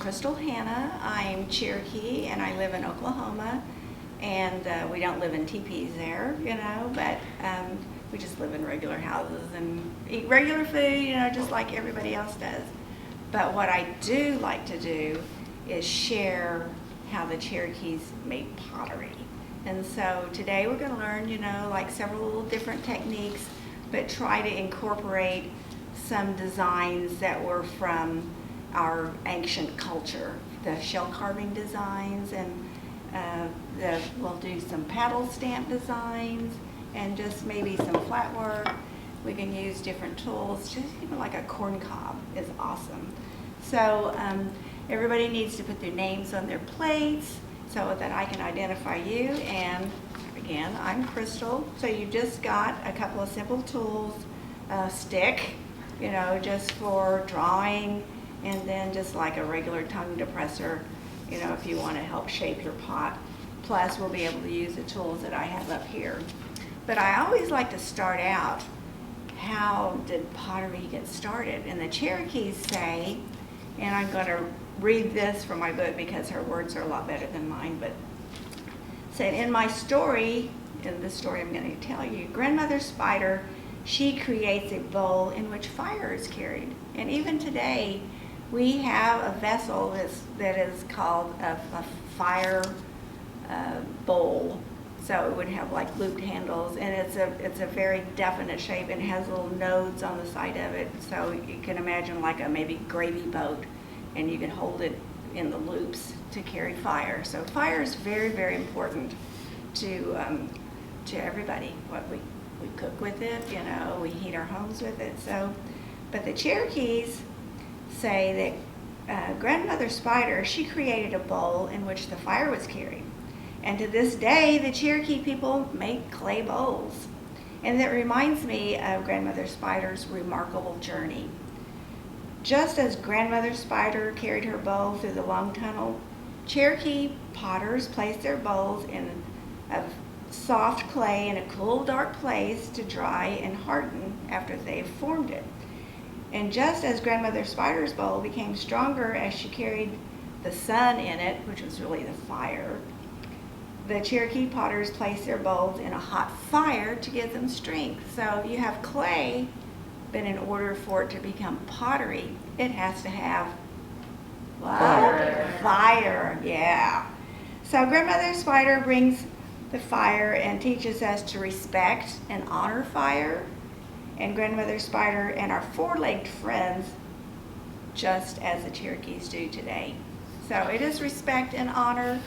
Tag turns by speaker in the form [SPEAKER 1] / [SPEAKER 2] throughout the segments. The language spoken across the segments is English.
[SPEAKER 1] Crystal Hanna. I'm Cherokee and I live in Oklahoma, and we don't live in teepees there, but we just live in regular houses and eat regular food, just like everybody else does. But what I do like to do is share how the Cherokees made pottery. And so today we're going to learn, like several different techniques, but try to incorporate some designs that were from our ancient culture, the shell carving designs, and we'll do some paddle stamp designs and just maybe some flat work. We can use different tools, just even like a corn cob is awesome. So everybody needs to put their names on their plates so that I can identify you. And again, I'm Crystal. So you just got a couple of simple tools, a stick, just for drawing, and then just like a regular tongue depressor, if you want to help shape your pot. Plus, we'll be able to use the tools that I have up here. But I always like to start out, how did pottery get started? And the Cherokees say, and I'm going to read this from my book because her words are a lot better than mine, but said, in my story, in the story I'm going to tell you, Grandmother Spider, she creates a bowl in which fire is carried. And even today, we have a vessel that is called a fire bowl. So it would have like looped handles, and it's a very definite shape and has little nodes on the side of it. So you can imagine like a maybe gravy boat, and you can hold it in the loops to carry fire. So fire is very, very important to everybody. What we cook with it, we heat our homes with it. So, but the Cherokees say that Grandmother Spider, she created a bowl in which the fire was carried. And to this day, the Cherokee people make clay bowls. And that reminds me of Grandmother Spider's remarkable journey. Just as Grandmother Spider carried her bowl through the long tunnel, Cherokee potters placed their bowls in a soft clay in a cool, dark place to dry and harden after they've formed it. And just as Grandmother Spider's bowl became stronger as she carried the sun in it, which was really the fire, the Cherokee potters placed their bowls in a hot fire to give them strength. So you have clay, but in order for it to become pottery, it has to have what? Fire, yeah. So Grandmother Spider brings the fire and teaches us to respect and honor fire. And Grandmother Spider and our four-legged friends, just as the Cherokees do today. So it is respect and honor.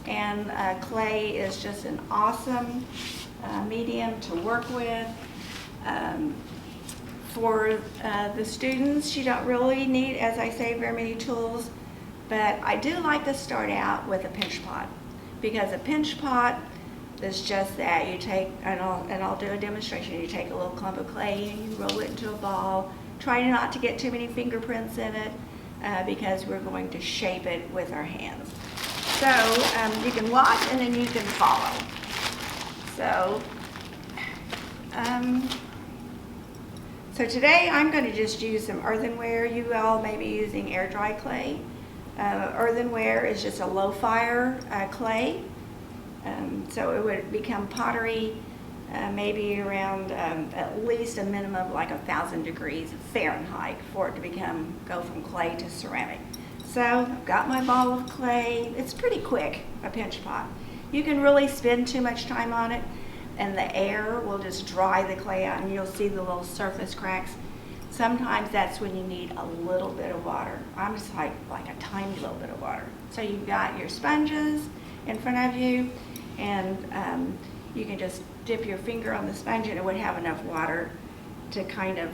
[SPEAKER 1] And clay is just an awesome medium to work with. For the students, you don't really need, as I say, very many tools, but I do like to start out with a pinch pot, because a pinch pot is just that. You take, and I'll do a demonstration, you take a little clump of clay and you roll it into a ball. Try not to get too many fingerprints in it, because we're going to shape it with our hands. So you can watch and then you can follow. So today I'm going to just use some earthenware. You all may be using air dry clay. Earthenware is just a low fire clay. So it would become pottery maybe around at least a minimum of like 1,000 degrees Fahrenheit for it to go from clay to ceramic. So I've got my ball of clay. It's pretty quick, a pinch pot. You can really spend too much time on it, and the air will just dry the clay out, and you'll see the little surface cracks. Sometimes that's when you need a little bit of water. I'm just like a tiny little bit of water. So you've got your sponges in front of you, and you can just dip your finger on the sponge, and it would have enough water to kind of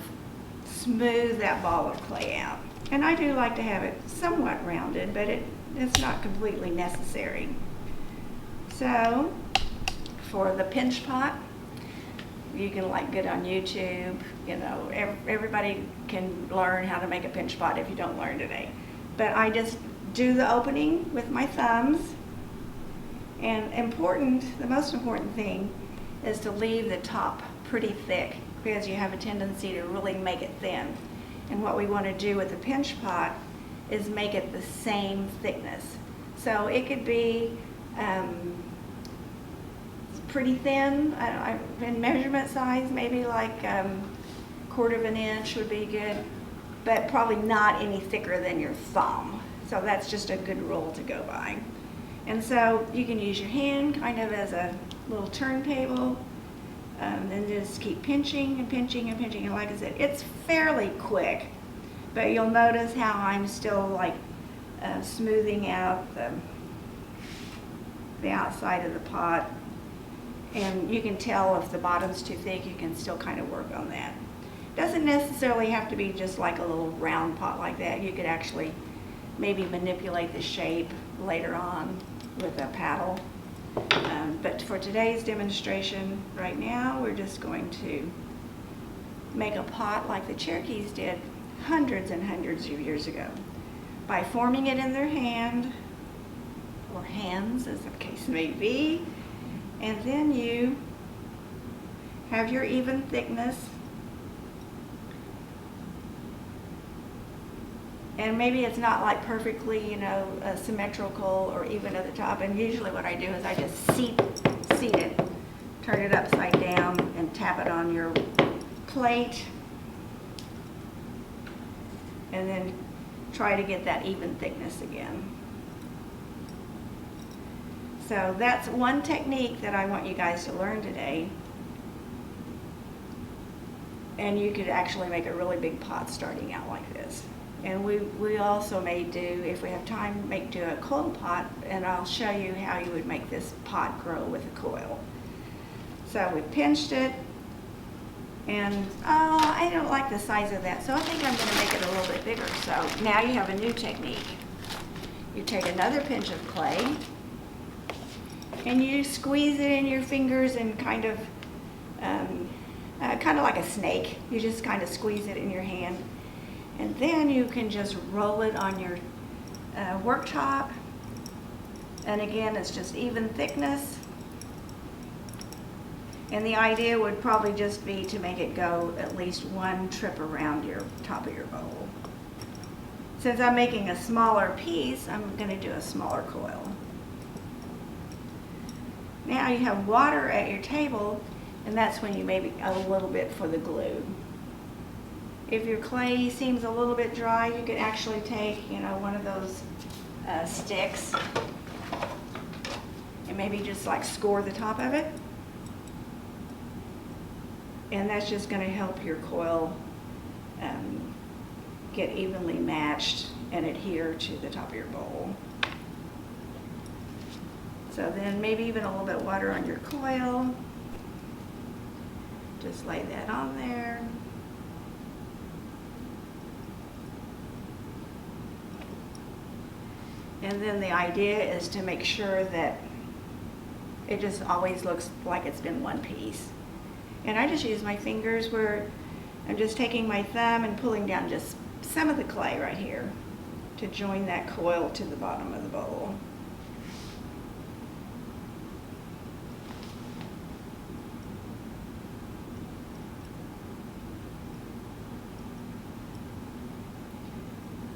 [SPEAKER 1] smooth that ball of clay out. And I do like to have it somewhat rounded, but it's not completely necessary. So for the pinch pot, you can get on YouTube. Everybody can learn how to make a pinch pot if you don't learn today. But I just do the opening with my thumbs. And the most important thing is to leave the top pretty thick, because you have a tendency to really make it thin. And what we want to do with the pinch pot is make it the same thickness. So it could be pretty thin, in measurement size, maybe like 1/4 of an inch would be good, but probably not any thicker than your thumb. So that's just a good rule to go by. And so you can use your hand kind of as a little turntable, and just keep pinching and pinching and pinching. And like I said, it's fairly quick, but you'll notice how I'm still like smoothing out the outside of the pot. And you can tell if the bottom's too thick, you can still kind of work on that. Doesn't necessarily have to be just like a little round pot like that. You could actually maybe manipulate the shape later on with a paddle. But for today's demonstration right now, we're just going to make a pot like the Cherokees did hundreds and hundreds of years ago by forming it in their hand, or hands as the case may be, and then you have your even thickness, and maybe it's not like perfectly, symmetrical or even at the top, and usually what I do is I just seat it, turn it upside down and tap it on your plate, and then try to get that even thickness again. So that's one technique that I want you guys to learn today. And you could actually make a really big pot starting out like this. And we also may do, if we have time, do a coil pot, and I'll show you how you would make this pot grow with a coil. So we pinched it, and I don't like the size of that, so I think I'm going to make it a little bit bigger. So now you have a new technique. You take another pinch of clay, and you squeeze it in your fingers and kind of like a snake. You just kind of squeeze it in your hand. And then you can just roll it on your worktop. And again, it's just even thickness. And the idea would probably just be to make it go at least one trip around your top of your bowl. Since I'm making a smaller piece, I'm going to do a smaller coil. Now you have water at your table, and that's when you maybe add a little bit for the glue. If your clay seems a little bit dry, you could actually take, one of those sticks and maybe just like score the top of it. And that's just going to help your coil get evenly matched and adhere to the top of your bowl. So then maybe even a little bit of water on your coil. Just lay that on there. And then the idea is to make sure that it just always looks like it's been one piece. And I just use my fingers where I'm just taking my thumb and pulling down just some of the clay right here to join that coil to the bottom of the bowl.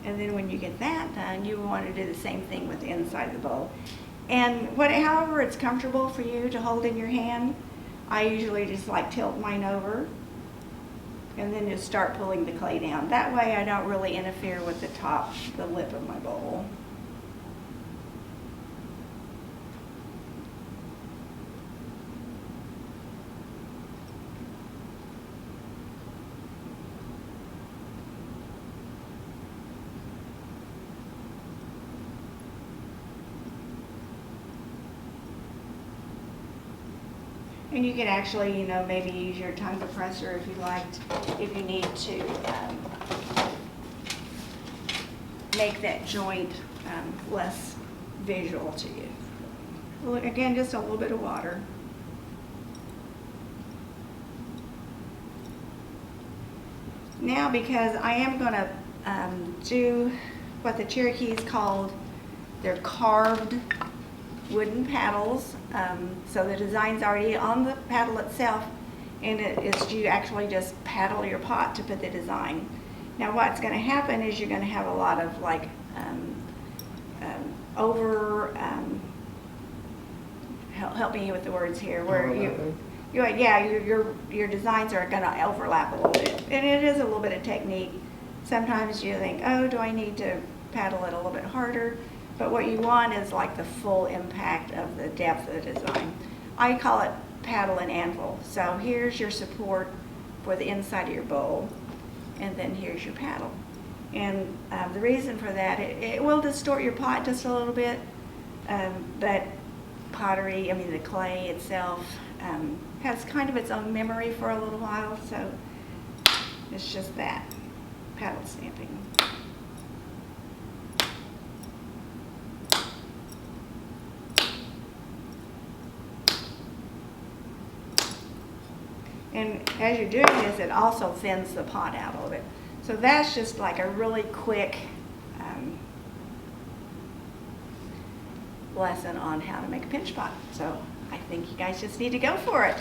[SPEAKER 1] And then when you get that done, you want to do the same thing with the inside of the bowl. And however it's comfortable for you to hold in your hand, I usually just like tilt mine over and then just start pulling the clay down. That way I don't really interfere with the lip of my bowl. And you could actually, maybe use your tongue depressor if you liked, if you need to make that joint less visual to you. Well, again, just a little bit of water. Now, because I am going to do what the Cherokees called their carved wooden paddles. So the design's already on the paddle itself, and it is you actually just paddle your pot to put the design. Now what's going to happen is you're going to have a lot of like over, helping you with the words here, where your designs are going to overlap a little bit, and it is a little bit of technique. Sometimes you think, oh, do I need to paddle it a little bit harder? But what you want is like the full impact of the depth of the design. I call it paddle and anvil. So here's your support for the inside of your bowl, and then here's your paddle. And the reason for that, it will distort your pot just a little bit, but pottery, I mean the clay itself, has kind of its own memory for a little while, so it's just that, paddle stamping. And as you're doing this, it also thins the pot out a little bit. So that's just like a really quick lesson on how to make a pinch pot. So I think you guys just need to go for it.